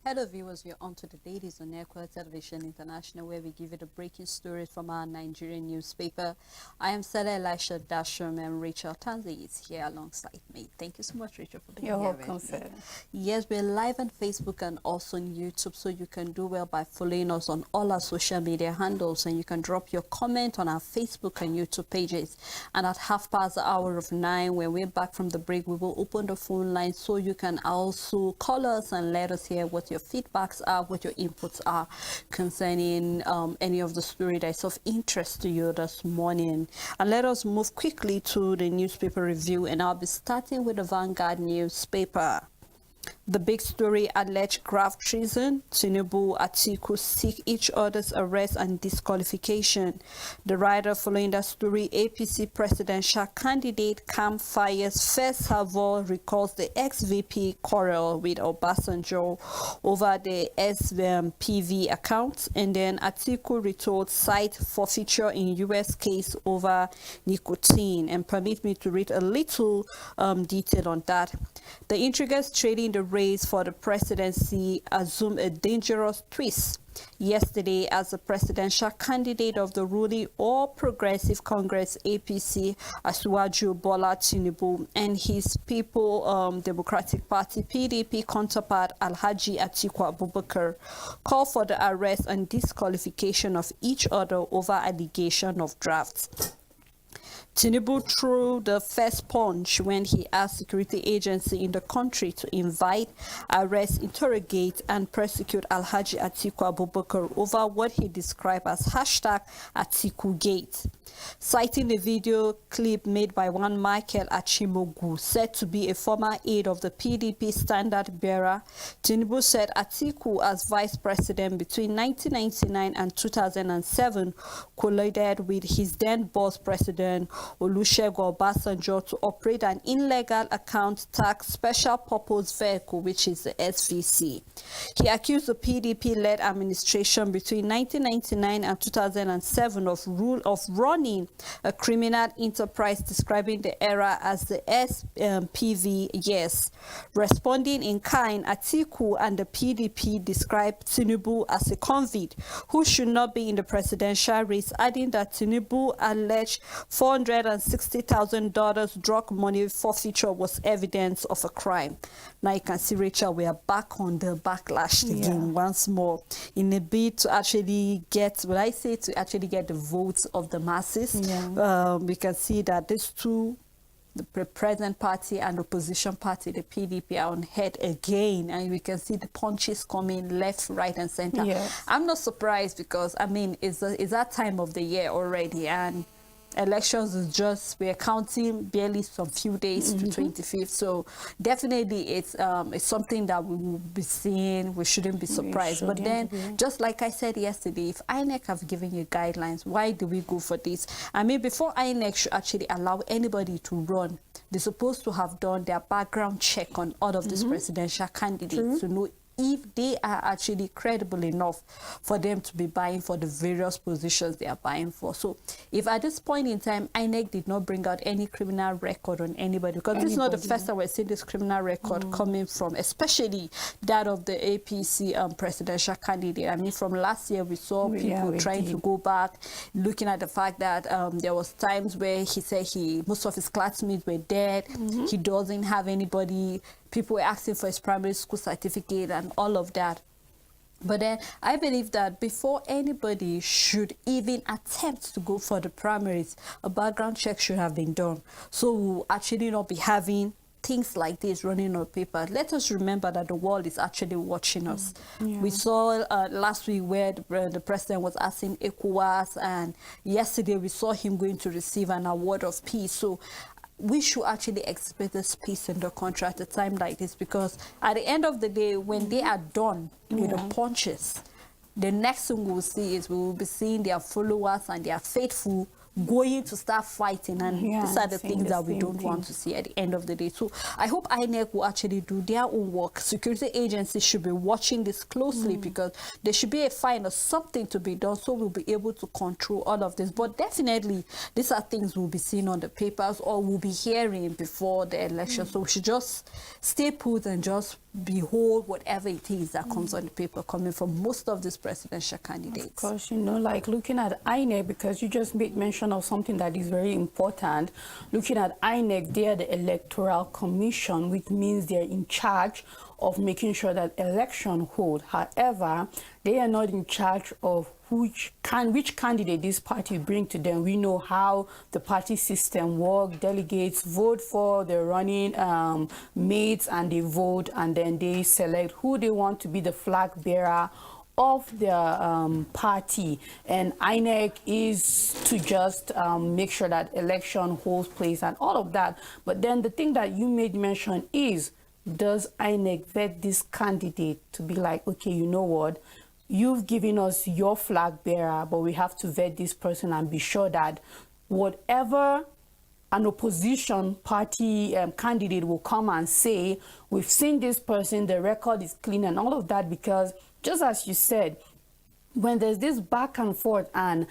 Hello viewers, we are on to the Dailies on Airquare Television International, where we give you the breaking stories from our Nigerian newspaper. I am Sela Elisha Dashram, and Rachel Tanzi is here alongside me. Thank you so much, Rachel, for being You're here. welcome, sir. Yes, we're live on Facebook and also on YouTube, so you can do well by following us on all our social media handles, and you can drop your comment on our Facebook and YouTube pages. And at 9:30, when we're back from the break, we will open the phone line so you can also call us and let us hear what your feedbacks are, what your inputs are concerning any of the story that is of interest to you this morning. And let us move quickly to the newspaper review, and I'll be starting with the Vanguard newspaper. The big story: alleged grave treason. Tinubu, Atiku seek each other's arrest and disqualification. The writer following that story: APC presidential candidate Kam fires first salvo, recalls the ex-VP quarrel with Obasanjo over the SPV account. And then Atiku retold site forfeiture in US case over nicotine. And permit me to read a little detail on that. The intrigues trading the race for the presidency assume a dangerous twist yesterday as the presidential candidate of the ruling All Progressive Congress APC, Asiwaju Bola Tinubu, and his People Democratic Party PDP counterpart Alhaji Atiku Abubakar called for the arrest and disqualification of each other over allegation of drafts. Tinubu threw the first punch when he asked security agencies in the country to invite, arrest, interrogate, and prosecute Alhaji Atiku Abubakar over what he described as #AtikuGate. Citing a video clip made by one Michael Achimogu, said to be a former aide of the PDP standard bearer, Tinubu said Atiku, as vice president between 1999 and 2007, colluded with his then boss president Olusegun Obasanjo to operate an illegal account tax special purpose vehicle, which is the SVC. He accused the PDP-led administration between 1999 and 2007 of running a criminal enterprise, describing the era as the SPV years. Responding in kind, Atiku and the PDP described Tinubu as a convict who should not be in the presidential race, adding that Tinubu alleged $460,000 drug money forfeiture was evidence of a crime. Now you can see, Rachel, we are back on the backlash again once more in a bid to actually get, to actually get the votes of the masses. We can see that these two, the present party and opposition party, the PDP, are on head again, and we can see the punches coming left, right, and center. I'm not surprised because, I mean, it's that time of the year already, and elections is just, we're counting barely some few days to 25th, so definitely it's something that we will be seeing. We shouldn't be surprised. But then, just like I said yesterday, if INEC have given you guidelines, why do we go for this? I mean, before INEC should actually allow anybody to run, they're supposed to have done their background check on all of these presidential candidates to know if they are actually credible enough for them to be buying for the various positions they are buying for. So if at this point in time INEC did not bring out any criminal record on anybody, because this is not the first time we're seeing this criminal record coming from, especially that of the APC presidential candidate. I mean, from last year we saw people trying to go back, looking at the fact that there was times where he said most of his classmates were dead, he doesn't have anybody. People were asking for his primary school certificate and all of that. But then I believe that before anybody should even attempt to go for the primaries, a background check should have been done. So we'll actually not be having things like this running on paper. Let us remember that the world is actually watching us. We saw last week where the president was asking ECOWAS, and yesterday we saw him going to receive an award of peace. So we should actually expect this peace in the country at a time like this, because at the end of the day, when they are done with the punches, the next thing we'll see is we will be seeing their followers and their faithful going to start fighting, and these are the things that we don't want to see at the end of the day. So I hope INEC will actually do their own work. Security agencies should be watching this closely, because there should be a fine or something to be done, so we'll be able to control all of this. But definitely these are things we'll be seeing on the papers or we'll be hearing before the election. So we should just stay put and just behold whatever it is that comes on the paper coming from most of these presidential candidates. Of course, you know, like looking at INEC, because you just made mention of something that is very important. Looking at INEC, they are the Electoral Commission, which means they're in charge of making sure that election hold. However, they are not in charge of which candidate this party bring to them. We know how the party system works. Delegates vote for the running mates, and they vote, and then they select who they want to be the flag bearer of their party. And INEC is to just make sure that election holds place and all of that. But then the thing that you made mention is, does INEC vet this candidate to be like, okay, you know what, you've given us your flag bearer, but we have to vet this person and be sure that whatever an opposition party candidate will come and say, we've seen this person, the record is clean and all of that. Because just as you said, when there's this back and forth and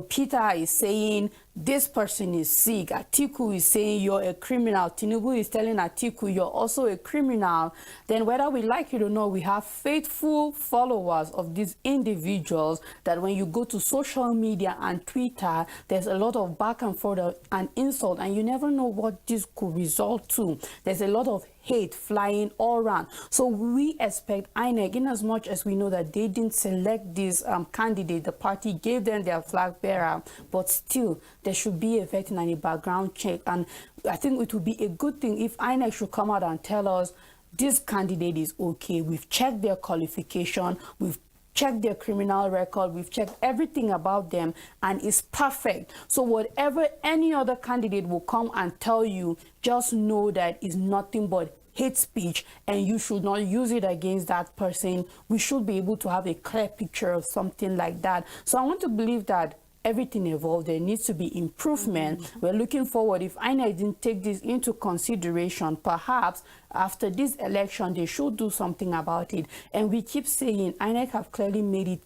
Peter is saying this person is sick, Atiku is saying you're a criminal, Tinubu is telling Atiku you're also a criminal, then whether we like it or not, we have faithful followers of these individuals that when you go to social media and Twitter, there's a lot of back and forth and insult, and you never know what this could result to. There's a lot of hate flying all around. So we expect INEC, in as much as we know that they didn't select this candidate, the party gave them their flag bearer, but still there should be a vetting and a background check. And I think it would be a good thing if INEC should come out and tell us this candidate is okay. We've checked their qualification, we've checked their criminal record, we've checked everything about them, and it's perfect. So whatever any other candidate will come and tell you, just know that it's nothing but hate speech, and you should not use it against that person. We should be able to have a clear picture of something like that. So I want to believe that everything evolved. There needs to be improvement. We're looking forward. If INEC didn't take this into consideration, perhaps after this election, they should do something about it. And we keep saying INEC have clearly made it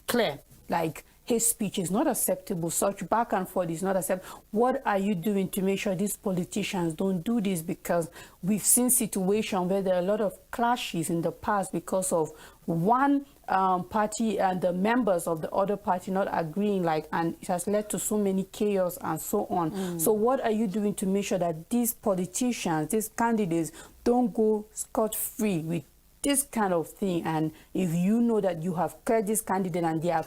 clear, like hate speech is not acceptable. Such back and forth is not acceptable. What are you doing to make sure these politicians don't do this? Because we've seen situations where there are a lot of clashes in the past because of one party and the members of the other party not agreeing, and it has led to so many chaos and so on. So what are you doing to make sure that these politicians, these candidates, don't go scot-free with this kind of thing? And if you know that you have cleared this candidate and they are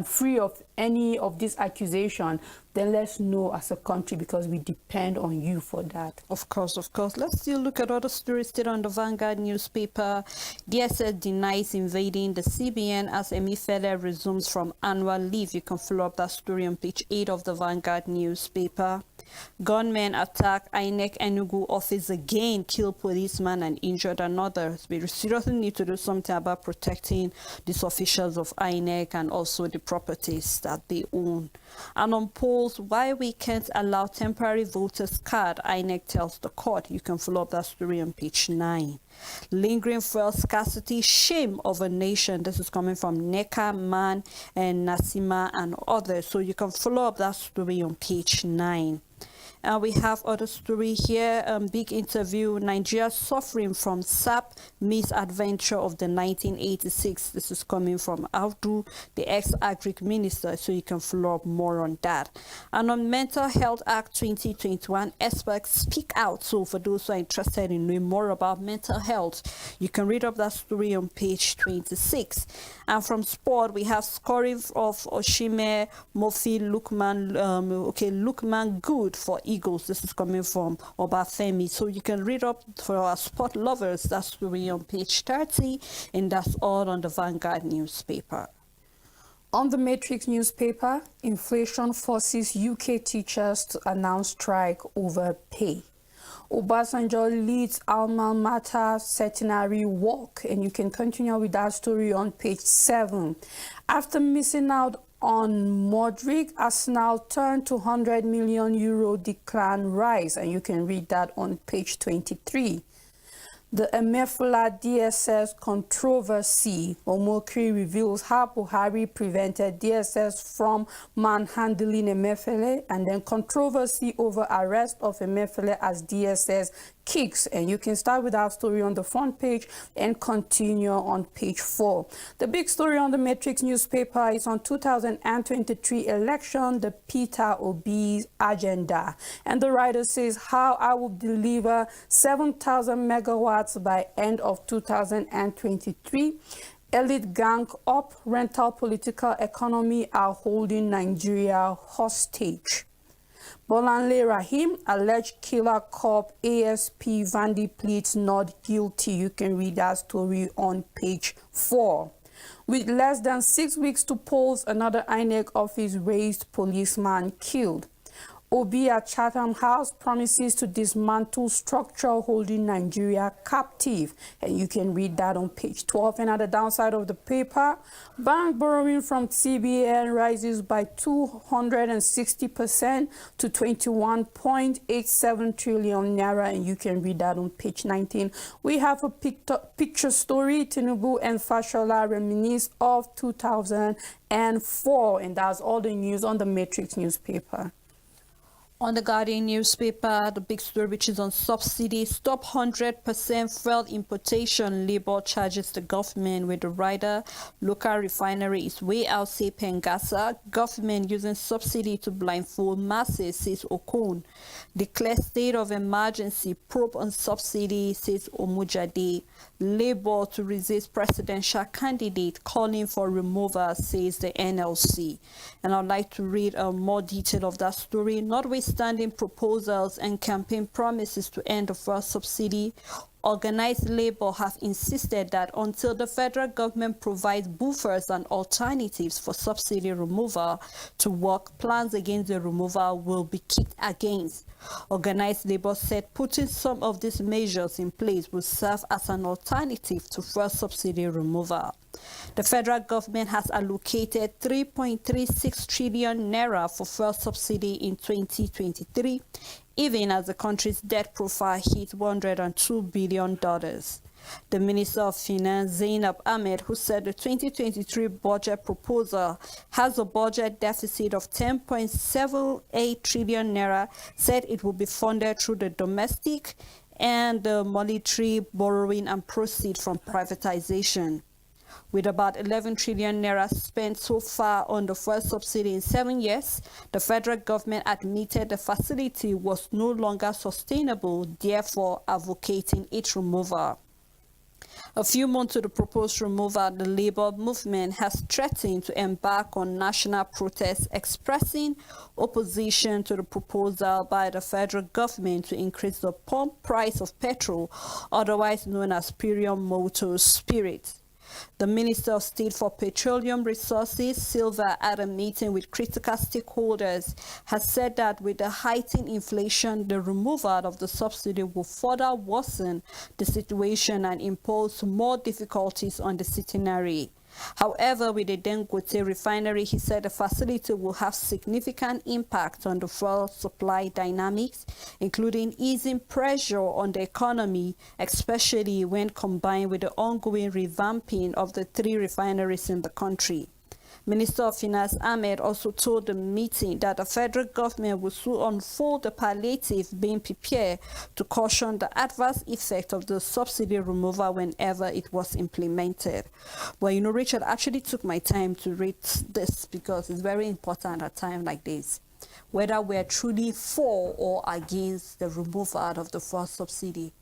free of any of this accusation, then let's know as a country, because we depend on you for that. Of course, of course. Let's still look at other stories still on the Vanguard newspaper. DSS denies invading the CBN as Emefiele resumes from annual leave. You can follow up that story on page 8 of the Vanguard newspaper. Gunmen attack INEC Enugu office again, kill policeman and injured another. We seriously need to do something about protecting these officials of INEC and also the properties that they own. And on polls, why we can't allow temporary voters card, INEC tells the court. You can follow up that story on page 9. Lingering fuel scarcity, shame of a nation. This is coming from Neka, Man, and Nasima and others. So you can follow up that story on page 9. We have other story here, big interview, Nigeria suffering from SAP misadventure of the 1986. This is coming from Audu, the ex-agric minister, so you can follow up more on that. And on Mental Health Act 2021, experts speak out. So for those who are interested in knowing more about mental health, you can read up that story on page 26. And from sport, we have scoring of Oshime, Mofi, Lukman good for Eagles. This is coming from Obafemi. So you can read up for our sport lovers. That's story on page 30, and that's all on the Vanguard newspaper. On the Matrix newspaper, inflation forces UK teachers to announce strike over pay. Obasanjo leads alma mater centenary walk, and you can continue with that story on page 7. After missing out on Modric, Arsenal turned to €100 million decline rise, and you can read that on page 23. The Emefiele DSS controversy. Omokri reveals how Buhari prevented DSS from manhandling Emefiele, and then controversy over arrest of Emefiele as DSS kicks. And you can start with our story on the front page and continue on page 4. The big story on the Matrix newspaper is on 2023 election, the Peter Obi's agenda. And the writer says how I will deliver 7,000 megawatts by end of 2023. Elite gang up, rental political economy are holding Nigeria hostage. Bolanle Rahim, alleged killer cop ASP Vandy pleads not guilty. You can read that story on page 4. With less than 6 weeks to polls, another INEC office raised, policeman killed. Obi at Chatham House promises to dismantle structure holding Nigeria captive. And you can read that on page 12. And at the downside of the paper, bank borrowing from CBN rises by 260% to 21.87 trillion naira. And you can read that on page 19. We have a picture story. Tinubu and Fashola reminisce of 2004. And that's all the news on the Matrix newspaper. On the Guardian newspaper, the big story which is on subsidy, stop 100% fuel importation, Labour charges the government with the rider. Local refinery is way out, say Pengasa. Government using subsidy to blindfold masses, says Okon. Declare state of emergency, probe on subsidy, says Omujade. Labour to resist presidential candidate calling for removal, says the NLC. And I'd like to read more detail of that story. Notwithstanding proposals and campaign promises to end the fuel subsidy, organized labor have insisted that until the federal government provides buffers and alternatives for subsidy removal to work, plans against the removal will be kicked against. Organized labor said putting some of these measures in place will serve as an alternative to fuel subsidy removal. The federal government has allocated 3.36 trillion naira for fuel subsidy in 2023, even as the country's debt profile hit $102 billion. The Minister of Finance, Zainab Ahmed, who said the 2023 budget proposal has a budget deficit of 10.78 trillion naira, said it will be funded through the domestic and the monetary borrowing and proceeds from privatization. With about 11 trillion naira spent so far on the fuel subsidy in 7 years, the federal government admitted the facility was no longer sustainable, therefore advocating its removal. A few months to the proposed removal, the labor movement has threatened to embark on national protests expressing opposition to the proposal by the federal government to increase the pump price of petrol, otherwise known as premium motor spirit. The Minister of State for Petroleum Resources, Silva, at a meeting with critical stakeholders, has said that with the heightened inflation, the removal of the subsidy will further worsen the situation and impose more difficulties on the centenary. However, with the Dangote refinery, he said the facility will have significant impact on the fuel supply dynamics, including easing pressure on the economy, especially when combined with the ongoing revamping of the 3 refineries in the country. Minister of Finance Ahmed also told the meeting that the federal government will soon unfold the palliative being prepared to caution the adverse effect of the subsidy removal whenever it was implemented. Well, you know, Richard, actually took my time to read this because it's very important at a time like this, whether we're truly for or against the removal of the fuel subsidy.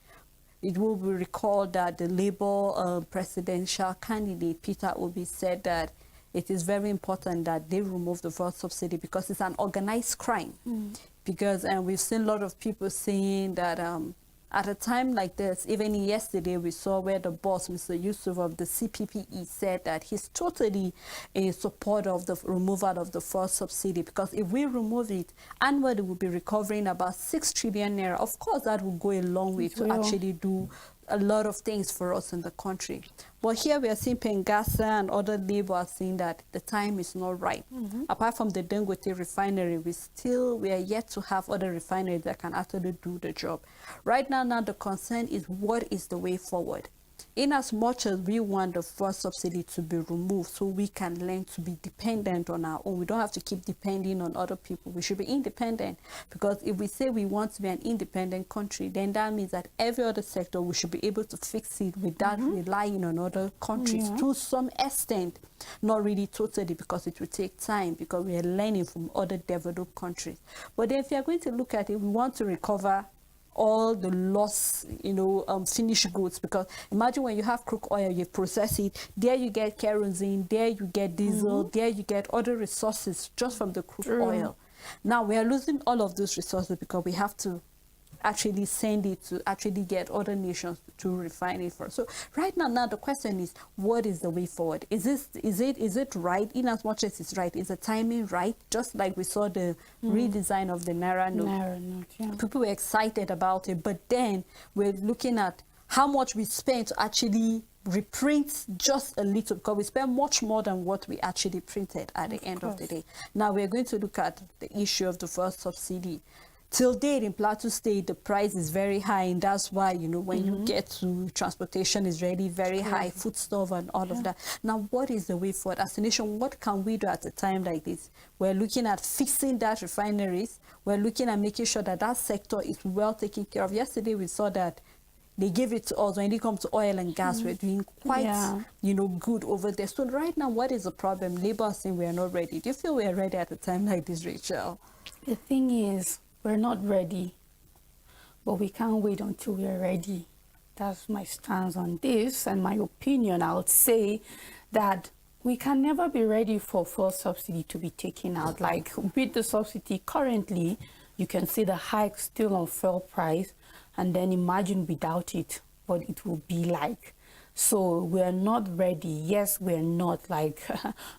It will be recalled that the Labour presidential candidate, Peter Obi, said that it is very important that they remove the fuel subsidy because it's an organized crime. Because we've seen a lot of people saying that at a time like this, even yesterday, we saw where the boss, Mr. Yusuf of the CPPE, said that he's totally in support of the removal of the fuel subsidy, because if we remove it, annually we'll be recovering about 6 trillion naira. Of course, that will go a long way to actually do a lot of things for us in the country. But here we are seeing Pengasa and other labor are saying that the time is not right. Apart from the Dangote refinery, we are yet to have other refineries that can actually do the job. Right now the concern is what is the way forward. In as much as we want the fuel subsidy to be removed so we can learn to be dependent on our own, we don't have to keep depending on other people. We should be independent, because if we say we want to be an independent country, then that means that every other sector we should be able to fix it without relying on other countries to some extent. Not really totally, because it will take time, because we are learning from other developed countries. But then if you are going to look at it, we want to recover all the lost, finished goods, because imagine when you have crude oil, you process it, there you get kerosene, there you get diesel, there you get other resources just from the crude oil. Now we are losing all of those resources because we have to actually send it to actually get other nations to refine it for. So right now the question is, what is the way forward? Is it right? In as much as it's right, is the timing right? Just like we saw the redesign of the Naira note. People were excited about it, but then we're looking at how much we spent to actually reprint just a little, because we spent much more than what we actually printed at the end of the day. Now we're going to look at the issue of the first subsidy. Till date in Plateau State, the price is very high, and that's why, when you get to transportation is really very high, foodstuff and all of that. Now, what is the way forward? As a nation, what can we do at a time like this? We're looking at fixing that refineries. We're looking at making sure that that sector is well taken care of. Yesterday, we saw that they gave it to us. When it comes to oil and gas, we're doing quite, good over there. So right now, what is the problem? Labour is saying we are not ready. Do you feel we are ready at a time like this, Rachel? The thing is, we're not ready, but we can't wait until we're ready. That's my stance on this, and my opinion. I would say that we can never be ready for fuel subsidy to be taken out. Like with the subsidy currently, you can see the hike still on fuel price, and then imagine without it, what it will be like. So we're not ready. Yes, we're not. Like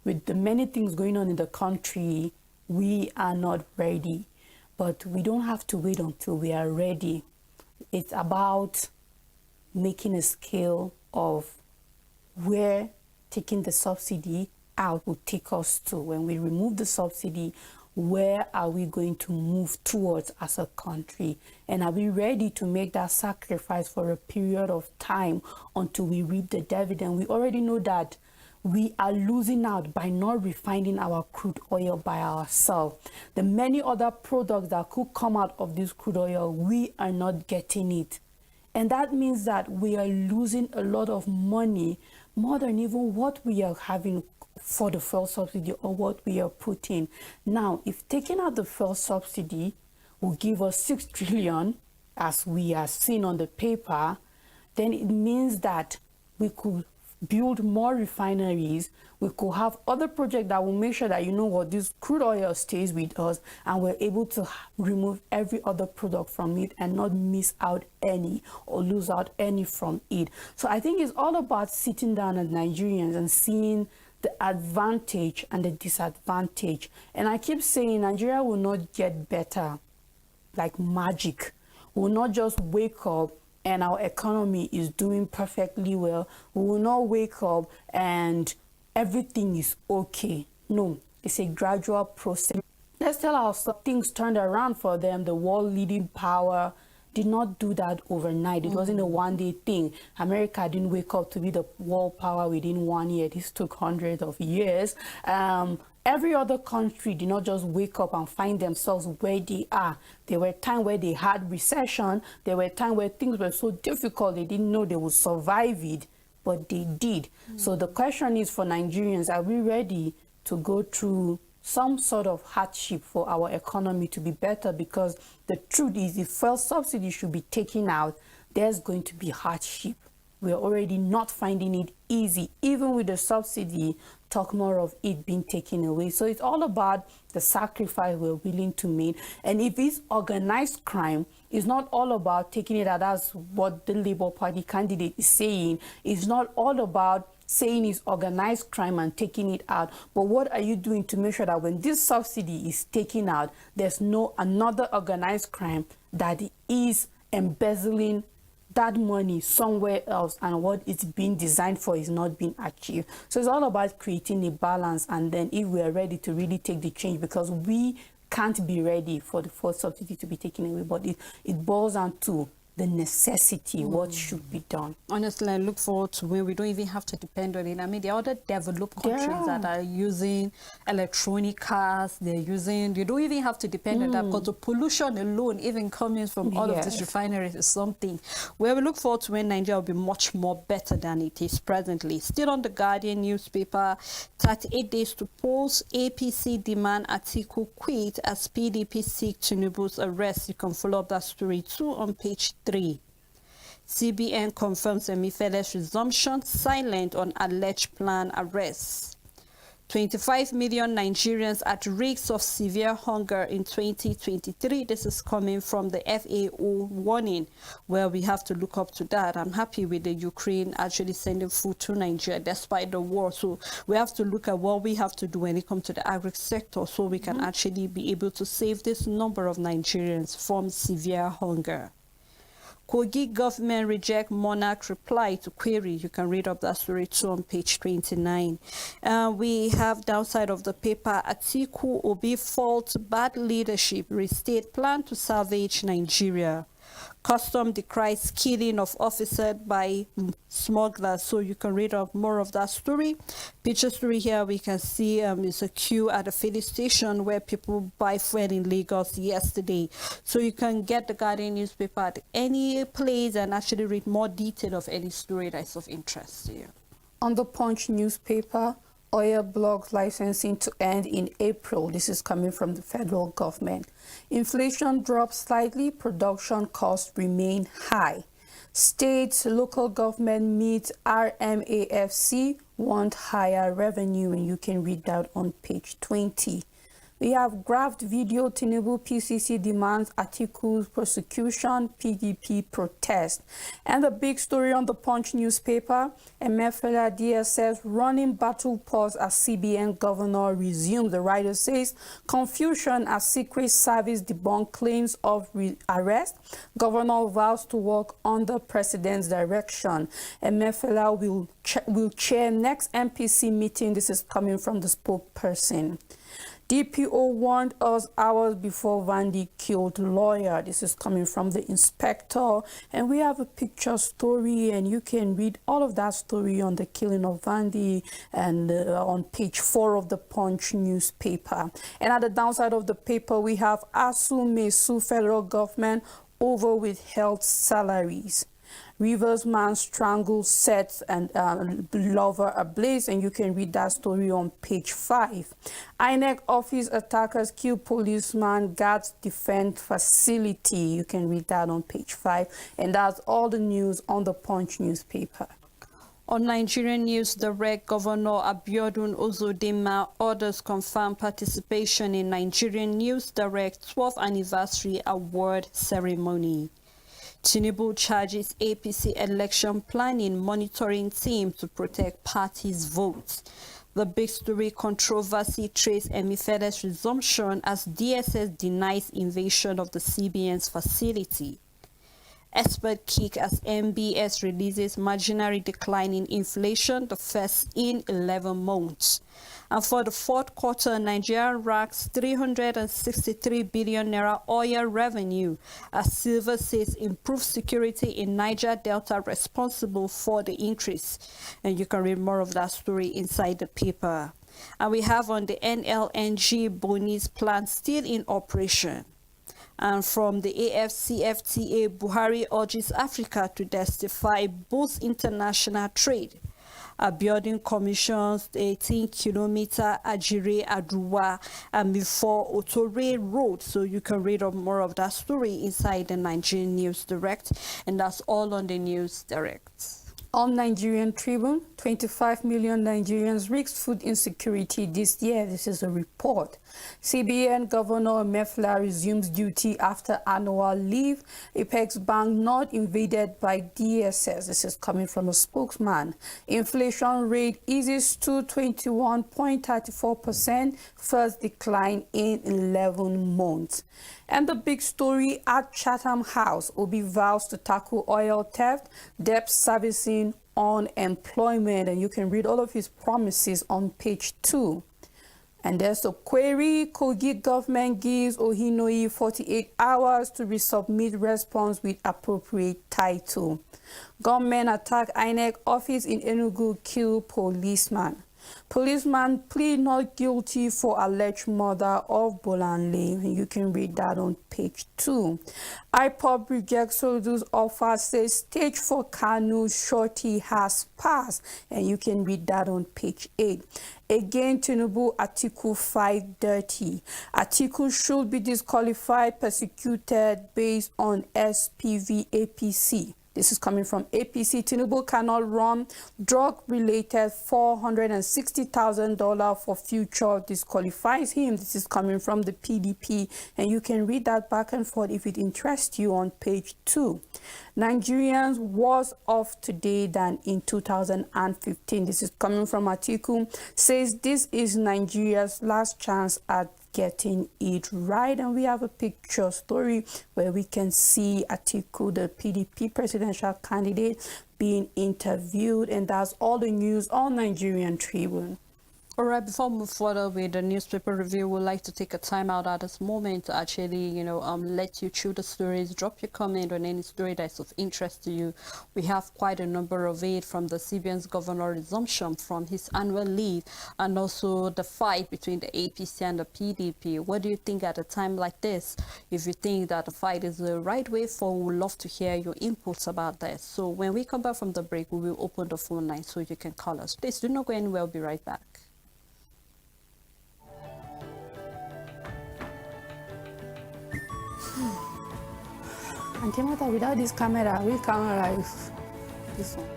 with the many things going on in the country, we are not ready. But we don't have to wait until we are ready. It's about making a scale of where taking the subsidy out will take us to. When we remove the subsidy, where are we going to move towards as a country? And are we ready to make that sacrifice for a period of time until we reap the dividend? We already know that we are losing out by not refining our crude oil by ourselves. The many other products that could come out of this crude oil, we are not getting it. And that means that we are losing a lot of money, more than even what we are having for the fuel subsidy or what we are putting. Now, if taking out the fuel subsidy will give us 6 trillion, as we are seeing on the paper, then it means that we could build more refineries. We could have other projects that will make sure that, this crude oil stays with us, and we're able to remove every other product from it and not miss out any or lose out any from it. So I think it's all about sitting down as Nigerians and seeing the advantage and the disadvantage. And I keep saying Nigeria will not get better like magic. We'll not just wake up and our economy is doing perfectly well. We will not wake up and everything is okay. No, it's a gradual process. Let's tell ourselves things turned around for them. The world leading power did not do that overnight. It wasn't a one-day thing. America didn't wake up to be the world power within 1 year. This took hundreds of years. Every other country did not just wake up and find themselves where they are. There were times where they had recession. There were times where things were so difficult they didn't know they would survive it, but they did. So the question is for Nigerians, are we ready to go through some sort of hardship for our economy to be better? Because the truth is, if fuel subsidy should be taken out, there's going to be hardship. We're already not finding it easy. Even with the subsidy, talk more of it being taken away. So it's all about the sacrifice we're willing to make. And if it's organized crime, it's not all about taking it out. That's what the Labour Party candidate is saying. It's not all about saying it's organized crime and taking it out. But what are you doing to make sure that when this subsidy is taken out, there's no another organized crime that is embezzling that money somewhere else, and what it's being designed for is not being achieved. So it's all about creating a balance, and then if we are ready to really take the change, because we can't be ready for the fourth subsidy to be taken away, but it boils down to the necessity, what should be done. Honestly, I look forward to when we don't even have to depend on it. I mean, there are other developed countries that are using electronic cars. They don't even have to depend on that, because the pollution alone, even coming from all of these refineries, is something where we look forward to when Nigeria will be much more better than it is presently. Still on the Guardian newspaper, 38 days to polls, APC demand Atiku quit as PDP seek Tinubu's arrest. You can follow up that story too on page 3. CBN confirms Emifele's resumption, silent on alleged planned arrests. 25 million Nigerians at risk of severe hunger in 2023. This is coming from the FAO warning, where we have to look up to that. I'm happy with the Ukraine actually sending food to Nigeria despite the war. So we have to look at what we have to do when it comes to the agri sector, so we can actually be able to save this number of Nigerians from severe hunger. Kogi government reject monarch reply to query. You can read up that story too on page 29. We have downside of the paper, Atiku Obi fault bad leadership, restate plan to salvage Nigeria. Custom decries killing of officer by smugglers. So you can read up more of that story. Picture story here, we can see it's a queue at a filling station where people buy fuel in Lagos yesterday. So you can get the Guardian newspaper at any place and actually read more detail of any story that's of interest to you. On the Punch newspaper, oil blocks licensing to end in April. This is coming from the federal government. Inflation drops slightly, production costs remain high. States, local government meets RMAFC, want higher revenue, and you can read that on page 20. We have graphed video, Tinubu PCC demands Atiku's prosecution, PDP protest. And the big story on the Punch newspaper, Emefele DSS running battle pause as CBN governor resumes. The writer says, confusion as Secret Service debunk claims of arrest. Governor vows to work under president's direction. Emefele will chair next MPC meeting. This is coming from the spokesperson. DPO warned us hours before Vandy killed lawyer. This is coming from the inspector. And we have a picture story, and you can read all of that story on the killing of Vandy and on page 4 of the Punch newspaper. And at the downside of the paper, we have ASU may sue federal government over withheld salaries. Rivers man strangles sets and lover ablaze, and you can read that story on page 5. INEC office attackers kill policeman, guards defend facility. You can read that on page 5, and that's all the news on the Punch newspaper. On Nigerian News Direct, Governor Abiodun Uzodinma orders confirm participation in Nigerian News Direct 12th Anniversary Award Ceremony. Tinubu charges APC election planning monitoring team to protect parties' votes. The big story controversy traces Emifele's resumption as DSS denies invasion of the CBN's facility. Expert kick as MBS releases marginal decline in inflation, the first in 11 months. And for the fourth quarter, Nigeria racks 363 billion naira oil revenue as Silver says improved security in Niger Delta responsible for the increase. And you can read more of that story inside the paper. And we have on the NLNG Boni's plant still in operation. And from the AFCFTA, Buhari urges Africa to justify both international trade. Abiodun commissions the 18-kilometer Ajire-Aduwa and before Otore Road. So you can read up more of that story inside the Nigerian News Direct. And that's all on the News Direct. On Nigerian Tribune, 25 million Nigerians risk food insecurity this year. This is a report. CBN Governor Mefla resumes duty after annual leave. Apex Bank not invaded by DSS. This is coming from a spokesman. Inflation rate eases to 21.34%, first decline in 11 months. And the big story at Chatham House, Obi vows to tackle oil theft, debt servicing, unemployment, and you can read all of his promises on page 2. And there's a query. Kogi government gives Ohinoi 48 hours to resubmit response with appropriate title. Gunmen attack INEC office in Enugu, kill policeman. Policeman plead not guilty for alleged murder of Bolanle. You can read that on page 2. IPOB rejects Soludo's offer, says stage for Kanu shorty has passed. And you can read that on page 8. Again, Tinubu Article 530. Article should be disqualified, persecuted based on SPV APC. This is coming from APC. Tinubu cannot run drug-related $460,000 for future, disqualifies him. This is coming from the PDP, and you can read that back and forth if it interests you on page 2. Nigerians worse off today than in 2015. This is coming from Atiku, says this is Nigeria's last chance at getting it right. And we have a picture story where we can see Atiku, the PDP presidential candidate, being interviewed, and that's all the news on Nigerian Tribune. All right, before we move further with the newspaper review, we'd like to take a time out at this moment to actually, let you choose the stories, drop your comment on any story that's of interest to you. We have quite a number of it, from the CBN's governor resumption from his annual leave, and also the fight between the APC and the PDP. What do you think at a time like this? If you think that the fight is the right way forward, we'd love to hear your inputs about this. So when we come back from the break, we will open the phone line so you can call us. Please do not go anywhere. We'll be right back. And Timothy, without this camera, which camera is this one?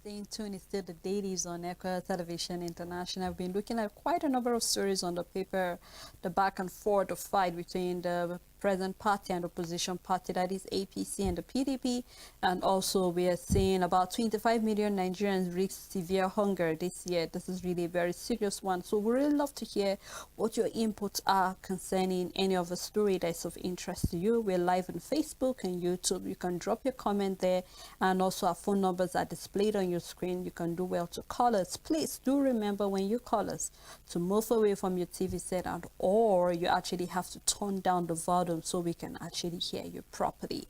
Staying tuned, is still the Dailies on Echo Television International. I've been looking at quite a number of stories on the paper, the back and forth, the fight between the present party and opposition party, that is APC and the PDP. And also we are seeing about 25 million Nigerians risk severe hunger this year. This is really a very serious one. So we really love to hear what your inputs are concerning any of the story that's of interest to you. We're live on Facebook and YouTube. You can drop your comment there, and also our phone numbers are displayed on your screen. You can do well to call us. Please do remember, when you call us, to move away from your TV set, and or you actually have to turn down the volume so we can actually hear you properly.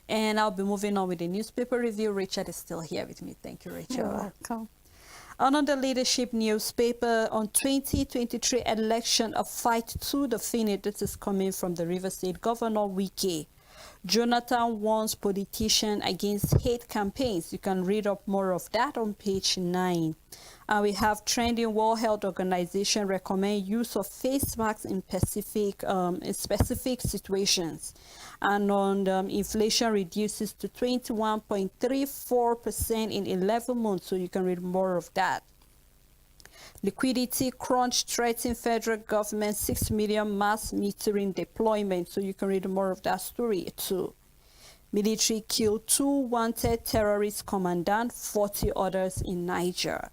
And I'll be moving on with the newspaper review. Richard is still here with me. Thank you, Richard. You're welcome. Another leadership newspaper on 2023 election, a fight to the finish. This is coming from the River State Governor Wike. Jonathan warns politicians against hate campaigns. You can read up more of that on page 9. And we have trending World Health Organization recommend use of face masks in specific situations. And on inflation reduces to 21.34% in 11 months. So you can read more of that. Liquidity crunch threatens federal government 6 million mass metering deployment. So you can read more of that story too. Military killed 2 wanted terrorist commandant, 40 others in Niger.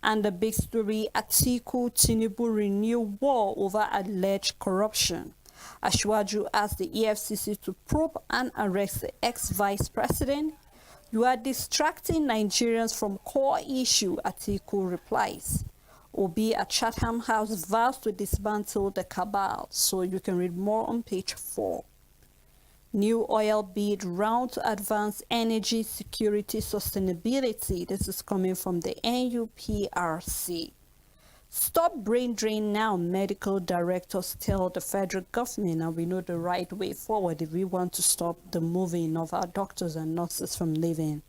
And the big story, Atiku Tinubu renew war over alleged corruption. Ashwaju asked the EFCC to probe and arrest the ex-vice president. You are distracting Nigerians from core issue, Atiku replies. Obi at Chatham House vows to dismantle the cabal. So you can read more on page 4. New oil bid round to advance energy security sustainability. This is coming from the NUPRC. Stop brain drain now, medical directors tell the federal government, and we know the right way forward if we want to stop the moving of our doctors and nurses from leaving.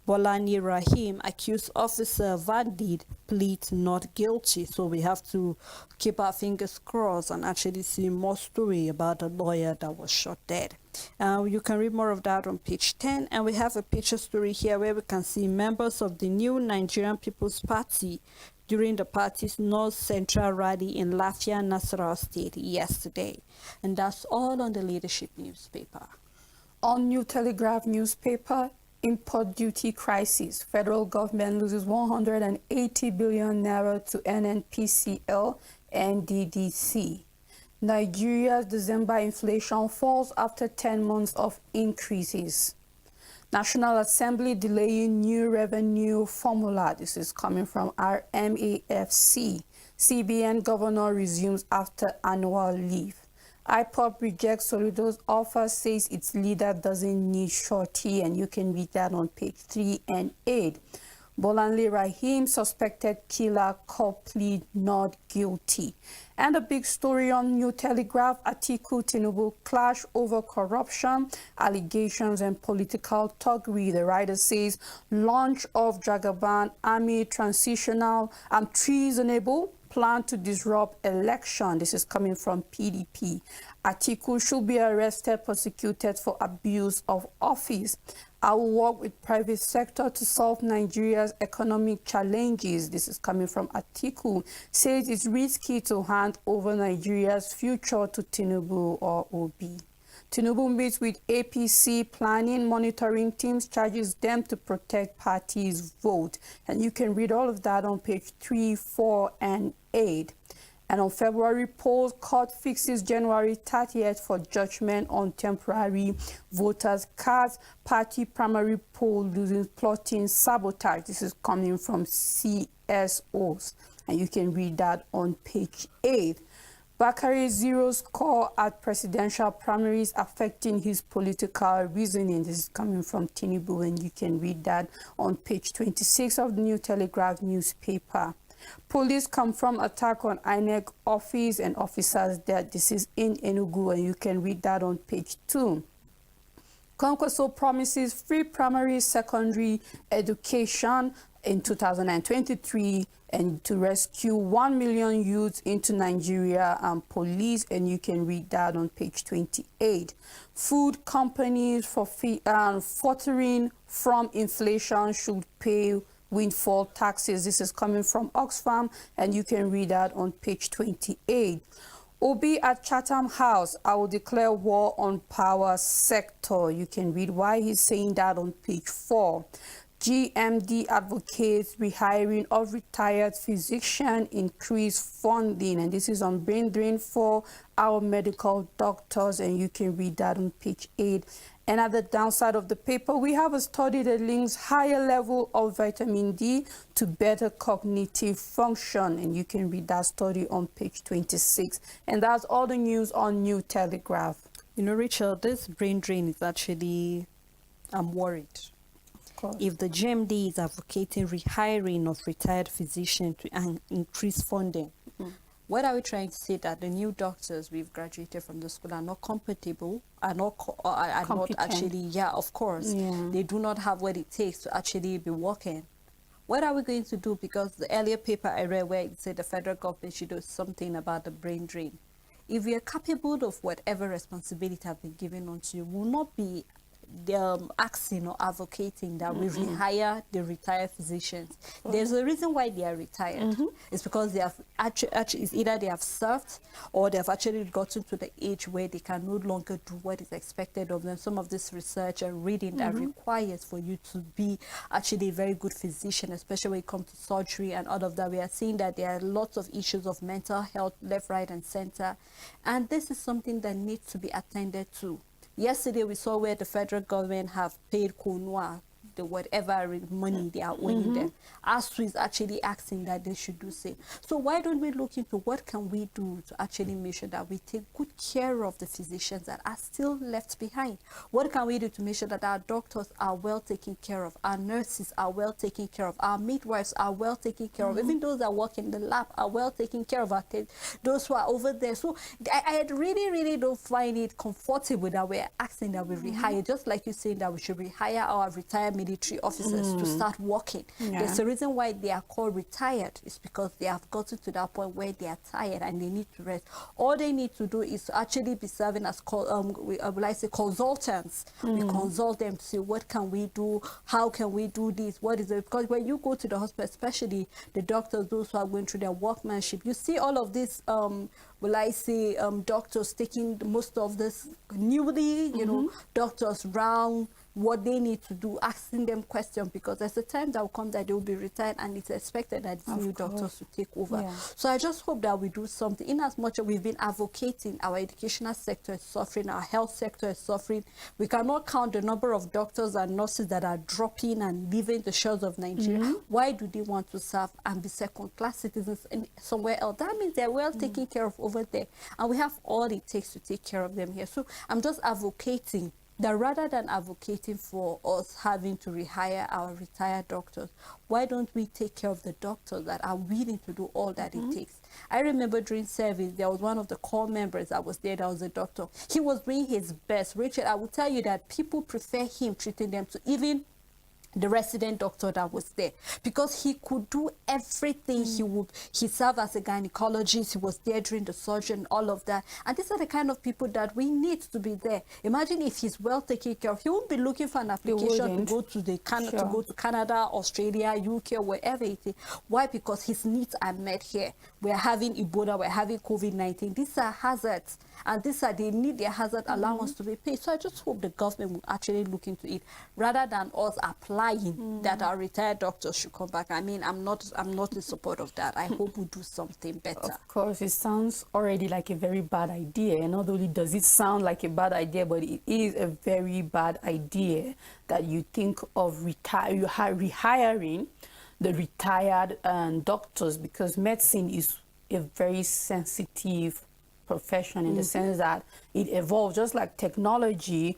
Bolani Rahim accused officer Vandid plead not guilty. So we have to keep our fingers crossed and actually see more story about the lawyer that was shot dead. You can read more of that on page 10. And we have a picture story here where we can see members of the new Nigerian People's Party during the party's North Central rally in Lafia, Nasarawa State yesterday. And that's all on the leadership newspaper. On New Telegraph newspaper, import duty crisis. Federal government loses 180 billion naira to NNPCL and DDC. Nigeria's December inflation falls after 10 months of increases. National Assembly delaying new revenue formula. This is coming from RMAFC. CBN governor resumes after annual leave. IPOP rejects Soludo's offer, says its leader doesn't need shorty, and you can read that on page 3 and 8. Bolanle Rahim, suspected killer, court plead not guilty. And a big story on New Telegraph, Atiku Tinubu clash over corruption, allegations and political thuggery. The writer says launch of Jagaban army transitional and treasonable, plan to disrupt election. This is coming from PDP. Atiku should be arrested, prosecuted for abuse of office. I will work with private sector to solve Nigeria's economic challenges. This is coming from Atiku. Says it's risky to hand over Nigeria's future to Tinubu or Obi. Tinubu meets with APC planning monitoring teams, charges them to protect party's vote. And you can read all of that on page 3, 4, and 8. And on February polls, court fixes January 30th for judgment on temporary voters' cards. Party primary poll losing plotting sabotage. This is coming from CSOs. And you can read that on page 8. Bakari zero score at presidential primaries affecting his political reasoning. This is coming from Tinubu, and you can read that on page 26 of the New Telegraph newspaper. Police confirm attack on INEC office and officers dead. This is in Enugu, and you can read that on page 2. Kwankwaso promises free primary secondary education in 2023 and to rescue 1 million youths into Nigeria and police, and you can read that on page 28. Food companies faltering from inflation should pay windfall taxes. This is coming from Oxfam, and you can read that on page 28. Obi at Chatham House, I will declare war on power sector. You can read why he's saying that on page 4. GMD advocates rehiring of retired physician, increase funding, and this is on brain drain for our medical doctors, and you can read that on page 8. And at the downside of the paper, we have a study that links higher level of vitamin D to better cognitive function, and you can read that study on page 26. And that's all the news on New Telegraph. You know, Rachel, this brain drain is actually, I'm worried. If the GMD is advocating rehiring of retired physicians to increase funding, what are we trying to say? That the new doctors we've graduated from the school are not compatible, are not actually, yeah, of course. Yeah. They do not have what it takes to actually be working. What are we going to do? Because the earlier paper I read where it said the federal government should do something about the brain drain. If we are capable of whatever responsibility has been given onto you, will not be asking or advocating that we rehire the retired physicians. There's a reason why they are retired. It's because they have actually it's either they have served or they have actually gotten to the age where they can no longer do what is expected of them. Some of this research and reading that requires for you to be actually a very good physician, especially when it comes to surgery and all of that. We are seeing that there are lots of issues of mental health left, right, and center, and this is something that needs to be attended to. Yesterday, we saw where the federal government have paid Konwa the whatever money they are owing them. ASU is actually asking that they should do same. So why don't we look into what can we do to actually make sure that we take good care of the physicians that are still left behind? What can we do to make sure that our doctors are well taken care of, our nurses are well taken care of, our midwives are well taken care of, even those that work in the lab are well taken care of, those who are over there. So I really don't find it comfortable that we're asking that we rehire, just like you saying that we should rehire our retired military officers to start working. There's a reason why they are called retired. It's because they have gotten to that point where they are tired and they need to rest. All they need to do is to actually be serving as consultants. We consult them to see what can we do, how can we do this, what is it? Because when you go to the hospital, especially the doctors, those who are going through their workmanship, you see all of this doctors taking most of this newly, doctors round what they need to do, asking them questions, because there's a time that will come that they will be retired and it's expected that these new doctors will take over. So I just hope that we do something. In as much as we've been advocating, our educational sector is suffering, our health sector is suffering. We cannot count the number of doctors and nurses that are dropping and leaving the shores of Nigeria. Why do they want to serve and be second-class citizens somewhere else? That means they're well taken care of over there. And we have all it takes to take care of them here. So I'm just advocating that rather than advocating for us having to rehire our retired doctors, why don't we take care of the doctors that are willing to do all that it takes? I remember during service, there was one of the core members that was there that was a doctor. He was doing his best. Rachel, I will tell you that people prefer him treating them to even the resident doctor that was there, because he could do everything. He served as a gynecologist, he was there during the surgery and all of that. And these are the kind of people that we need to be there. Imagine if he's well taken care of. He won't be looking for an application to go to to go to Canada, Australia, UK, or wherever it is. Why? Because his needs are met here. We're having Ebola, we're having COVID-19. These are hazards, and they need their hazard allowance to be paid. So I just hope the government will actually look into it rather than us applying that our retired doctors should come back. I mean, I'm not in support of that. I hope we do something better. Of course, it sounds already like a very bad idea. And not only does it sound like a bad idea, but it is a very bad idea that you think of rehiring the retired doctors, because medicine is a very sensitive profession in the sense that it evolves just like technology.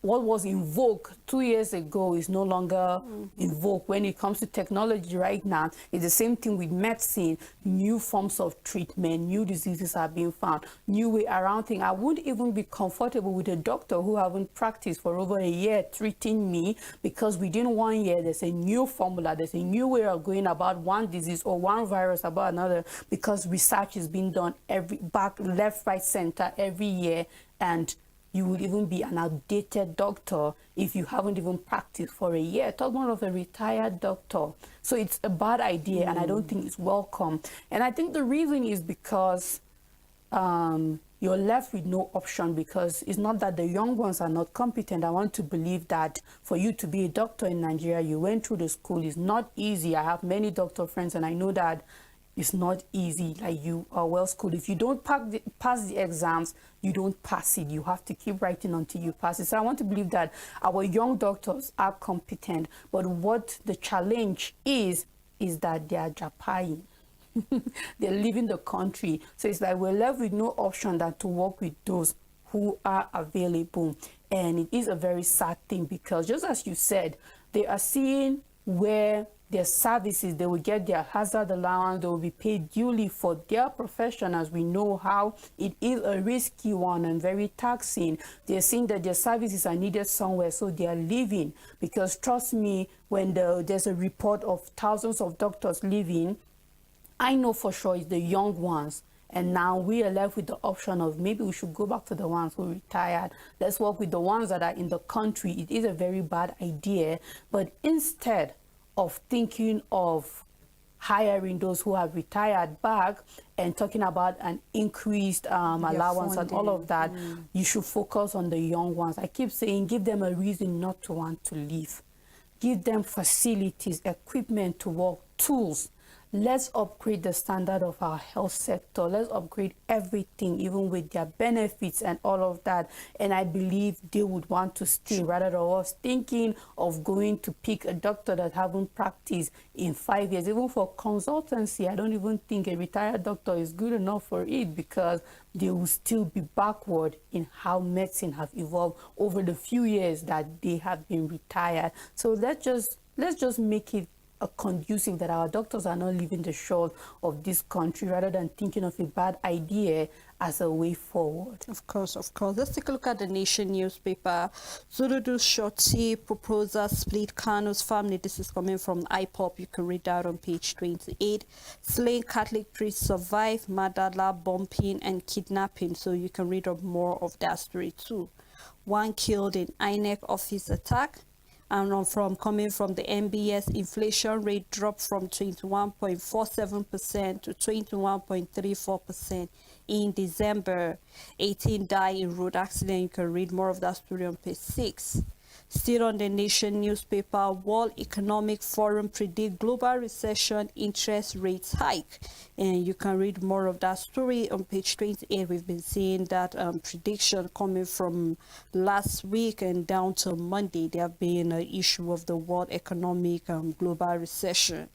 What was in vogue 2 years ago is no longer in vogue. When it comes to technology right now, it's the same thing with medicine. New forms of treatment, new diseases are being found, new way around things. I wouldn't even be comfortable with a doctor who haven't practiced for over a year treating me, because within 1 year there's a new formula, there's a new way of going about one disease or one virus about another, because research is being done left, right, center every year. And you will even be an outdated doctor if you haven't even practiced for a year. Talk more of a retired doctor. So it's a bad idea, and I don't think it's welcome. And I think the reason is because you're left with no option, because it's not that the young ones are not competent. I want to believe that for you to be a doctor in Nigeria, you went through the school. It's not easy. I have many doctor friends, and I know that it's not easy. Like, you are well schooled. If you don't pass the exams, you don't pass it. You have to keep writing until you pass it. So I want to believe that our young doctors are competent. But what the challenge is that they are japaing. They're leaving the country. So it's like we're left with no option than to work with those who are available. And it is a very sad thing, because just as you said, they are seeing where their services, they will get their hazard allowance, they will be paid duly for their profession, as we know how it is a risky one and very taxing. They're seeing that their services are needed somewhere, so they are leaving. Because trust me, when there's a report of thousands of doctors leaving, I know for sure it's the young ones. And now we are left with the option of maybe we should go back to the ones who retired. Let's work with the ones that are in the country. It is a very bad idea. But instead of thinking of hiring those who have retired back and talking about an increased allowance and all of that, you should focus on the young ones. I keep saying, give them a reason not to want to leave. Give them facilities, equipment to work, tools. Let's upgrade the standard of our health sector. Let's upgrade everything, even with their benefits and all of that. And I believe they would want to stay rather than us thinking of going to pick a doctor that haven't practiced in 5 years. Even for consultancy, I don't even think a retired doctor is good enough for it, because they will still be backward in how medicine have evolved over the few years that they have been retired. So let's just make it conducive that our doctors are not leaving the shores of this country, rather than thinking of a bad idea as a way forward. Of course, of course. Let's take a look at the Nation newspaper. Zududu Shorty proposer split Kano's family. This is coming from IPOP. You can read that on page 28. Slain Catholic priest survive Madala bumping and kidnapping. So you can read up more of that story too. One killed in INEC office attack. And coming from the MBS, inflation rate dropped from 21.47% to 21.34% in December. 18 died in road accident. You can read more of that story on page 6. Still on the Nation newspaper, World Economic Forum predict global recession, interest rates hike. And you can read more of that story on page 28. We've been seeing that prediction coming from last week and down to Monday. There have been an issue of the World Economic global recession.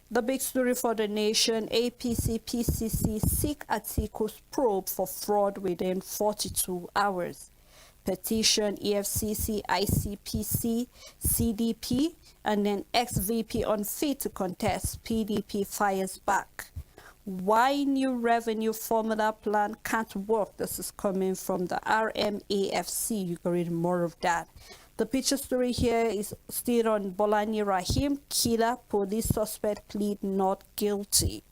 The big story for the Nation, APC, PCC seek Atiku's probe for fraud within 42 hours. Petition EFCC, ICPC, CDP, and then ex-VP unfit to contest. PDP fires back. Why new revenue formula plan can't work? This is coming from the RMAFC. You can read more of that. The picture story here is still on Bolani Rahim, killer, police suspect plead not guilty.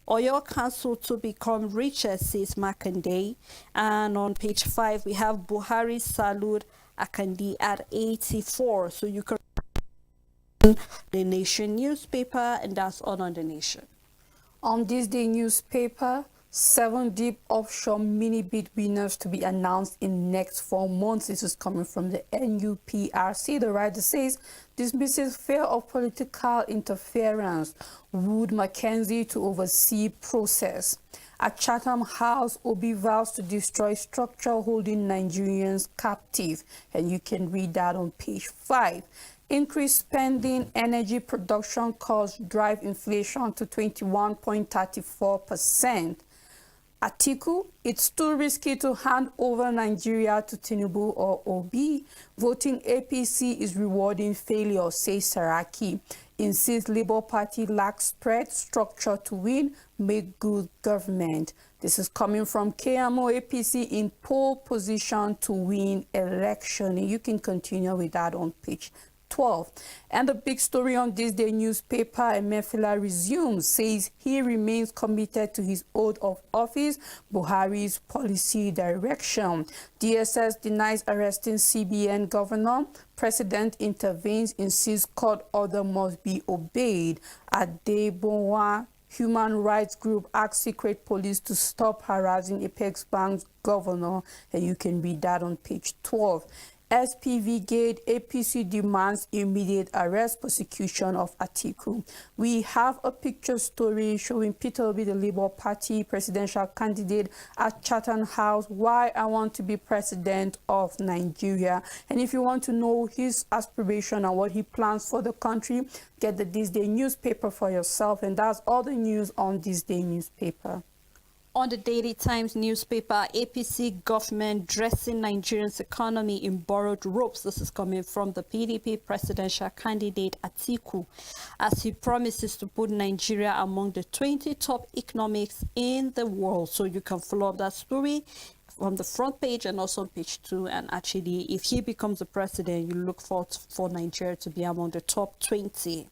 Oyo Council to become richer, says Makande. And on page 5, we have Buhari salute Akandi at 84. So you can read the Nation newspaper, and that's all on the Nation. On this day newspaper, 7 deep offshore mini bid winners to be announced in next 4 months. This is coming from the NUPRC. The writer says, dismisses fear of political interference. Wood Mackenzie to oversee process. At Chatham House, Obi vows to destroy structure holding Nigerians captive. And you can read that on page 5. Increased spending, energy production costs drive inflation to 21.34%. Atiku, it's too risky to hand over Nigeria to Tinubu or Obi. Voting APC is rewarding failure, says Saraki. Insists Labour Party lacks spread structure to win, make good government. This is coming from KMO APC in pole position to win election. You can continue with that on page 12. And the big story on this day newspaper, Emefiele resumes, says he remains committed to his oath of office, Buhari's policy direction. DSS denies arresting CBN governor. President intervenes, insists court order must be obeyed. Adebonwa Human Rights Group asks secret police to stop harassing Apex Bank's governor. And you can read that on page 12. SPV Gate, APC demands immediate arrest, prosecution of Atiku. We have a picture story showing Peter Obi, the Labour Party presidential candidate, at Chatham House, why I want to be president of Nigeria. And if you want to know his aspiration and what he plans for the country, get the This Day newspaper for yourself. And that's all the news on This Day newspaper. On the Daily Times newspaper, APC government dressing Nigerians' economy in borrowed ropes. This is coming from the PDP presidential candidate Atiku, as he promises to put Nigeria among the 20 top economics in the world. So you can follow up that story from the front page and also page 2. And actually, if he becomes the president, you look for Nigeria to be among the top 20.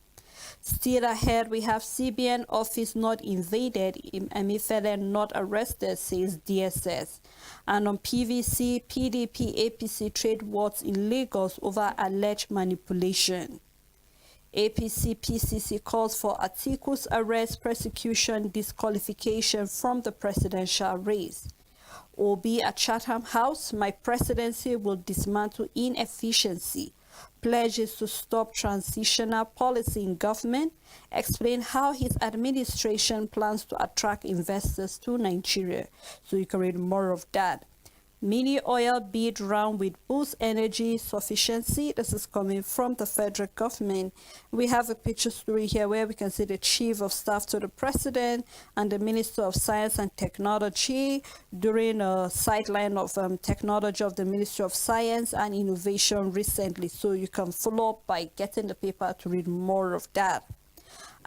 Still ahead, we have CBN office not invaded, Emefiele not arrested, says DSS. And on PVC, PDP, APC trade wars in Lagos over alleged manipulation. APC PCC calls for Atiku's arrest, prosecution, disqualification from the presidential race. Obi at Chatham House, my presidency will dismantle inefficiency. Pledges to stop transitional policy in government. Explain how his administration plans to attract investors to Nigeria. So you can read more of that. Mini oil bid round with boost energy sufficiency. This is coming from the federal government. We have a picture story here where we can see the chief of staff to the president and the minister of science and technology during a sideline of technology of the Ministry of Science and Innovation recently. So you can follow up by getting the paper to read more of that.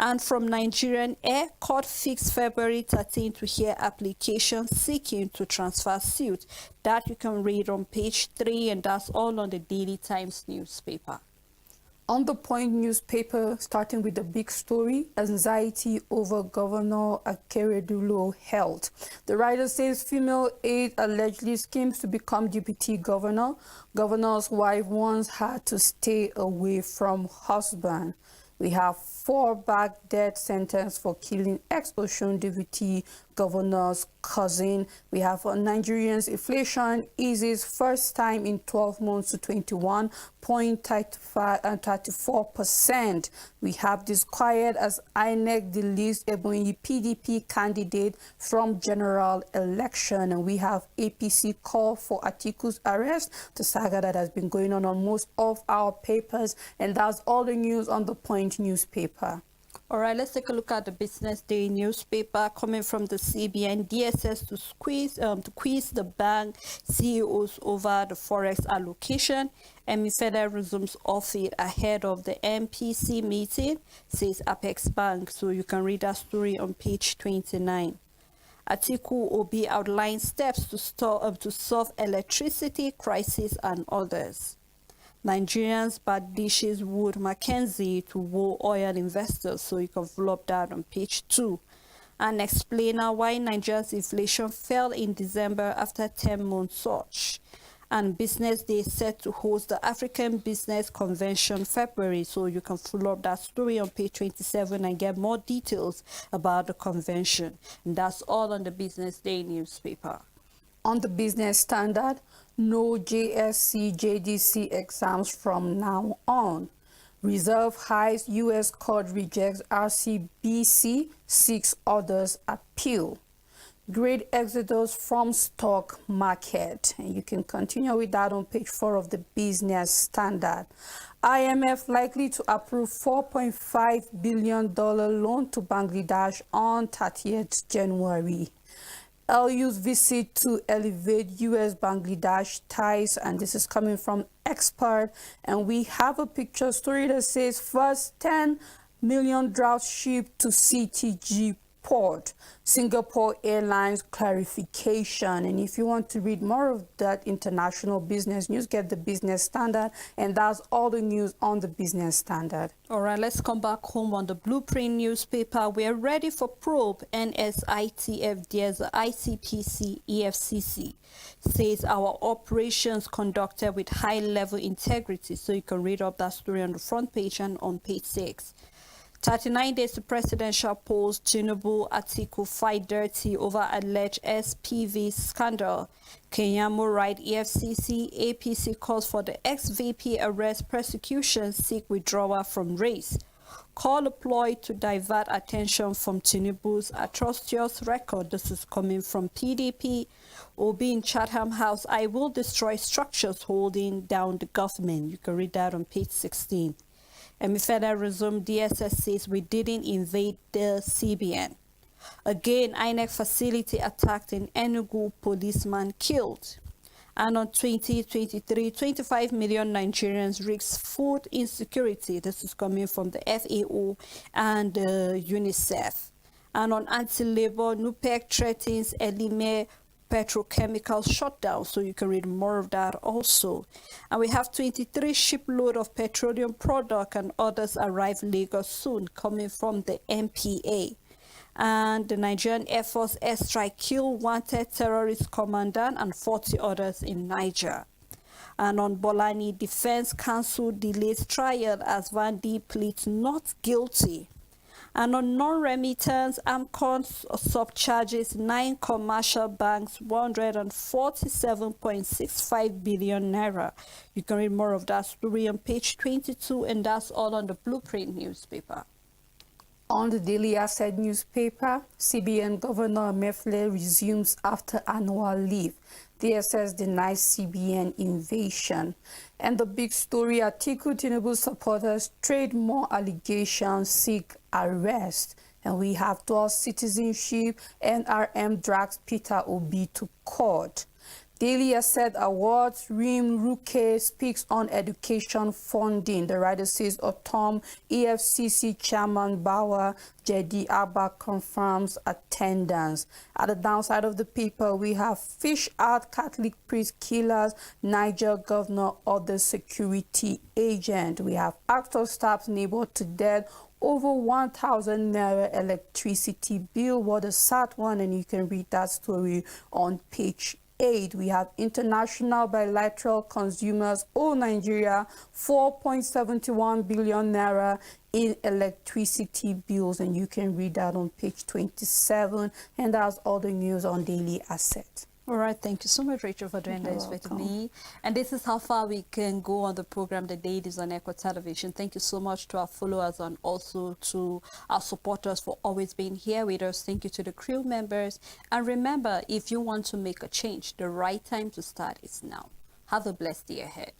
And from Nigerian Air, court fixed February 13 to hear application seeking to transfer suit. That you can read on page 3, and that's all on the Daily Times newspaper. On the Point newspaper, starting with the big story, anxiety over Governor Akeredolu's health. The writer says female aide allegedly schemes to become deputy governor. Governor's wife wants her to stay away from husband. We have 4 back death sentence for killing ex-Osun deputy governor's cousin. We have Nigerians inflation eases first time in 12 months to 21.34%. We have disquiet as INEC deletes Ebonyi PDP candidate from general election. And we have APC call for Atiku's arrest, the saga that has been going on most of our papers. And that's all the news on the Point newspaper. All right, let's take a look at the Business Day newspaper coming from the CBN. DSS to quiz the bank CEOs over the forex allocation. Emefiele resumes office ahead of the MPC meeting, says Apex Bank. So you can read that story on page 29. Atiku Obi outlines steps to solve electricity crisis and others. Nigerians bad dishes Wood Mackenzie to woo oil investors, so you can follow up that on page 2. And explainer why Nigeria's inflation fell in December after 10-month surge. And Business Day set to host the African Business Convention February, so you can follow up that story on page 27 and get more details about the convention. And that's all on the Business Day newspaper. On the Business Standard, no JSC, JDC exams from now on. Reserve highs, U.S. court rejects RCBC, 6 others appeal. Great exodus from stock market. And you can continue with that on page 4 of the Business Standard. IMF likely to approve $4.5 billion loan to Bangladesh on 30th January. LU's visit to elevate U.S.-Bangladesh ties, and this is coming from Expert. And we have a picture story that says first 10 million drought shipped to CTG port. Singapore Airlines clarification. And if you want to read more of that international business news, get the Business Standard. And that's all the news on the Business Standard. All right, let's come back home on the Blueprint newspaper. We're ready for probe. NSITF, there's the ICPC, EFCC. Says our operations conducted with high-level integrity. So you can read up that story on the front page and on page 6. 39 days to presidential polls, Tinubu, Atiku fight dirty over alleged SPV scandal. Kenyamo right EFCC, APC calls for the ex-VP arrest, prosecution seek withdrawal from race. Call employed to divert attention from Tinubu's atrocious record. This is coming from PDP. Obi in Chatham House, I will destroy structures holding down the government. You can read that on page 16. Emefiele resumed. DSS says we didn't invade the CBN. Again, INEC facility attacked in Enugu, policeman killed. And on 2023, 25 million Nigerians risk food insecurity. This is coming from the FAO and UNICEF. And on anti-labor, NUPEC threatens Elime petrochemical shutdown, so you can read more of that also. And we have 23 shipload of petroleum product and others arrive Lagos soon, coming from the MPA. And the Nigerian Air Force airstrike killed wanted terrorist commandant and 40 others in Niger. And on Bolani, defense counsel delays trial as Van D pleads not guilty. And on non-remittance, AMCON subcharges 9 commercial banks 147.65 billion naira. You can read more of that story on page 22, and that's all on the Blueprint newspaper. On the Daily Asset newspaper, CBN Governor Mefle resumes after annual leave. DSS denies CBN invasion. And the big story, Atiku Tinubu supporters trade more allegations, seek arrest. And we have dual citizenship. NRM drags Peter Obi to court. Daily Asset Awards, Rim Ruke speaks on education funding. The writer says Otom EFCC Chairman Bauer Jedi Abba confirms attendance. At the downside of the paper, we have fish out Catholic priest killers, Niger governor order security agent. We have actor stabs neighbor to death, over 1,000 naira electricity bill. What a sad one, and you can read that story on page 8. We have international bilateral consumers owe Nigeria 4.71 billion naira in electricity bills, and you can read that on page 27. And that's all the news on Daily Asset. All right, thank you so much, Rachel, for doing this with me. And this is how far we can go on the program, The Dailies on Echo Television. Thank you so much to our followers and also to our supporters for always being here with us. Thank you to the crew members. And remember, if you want to make a change, the right time to start is now. Have a blessed day ahead.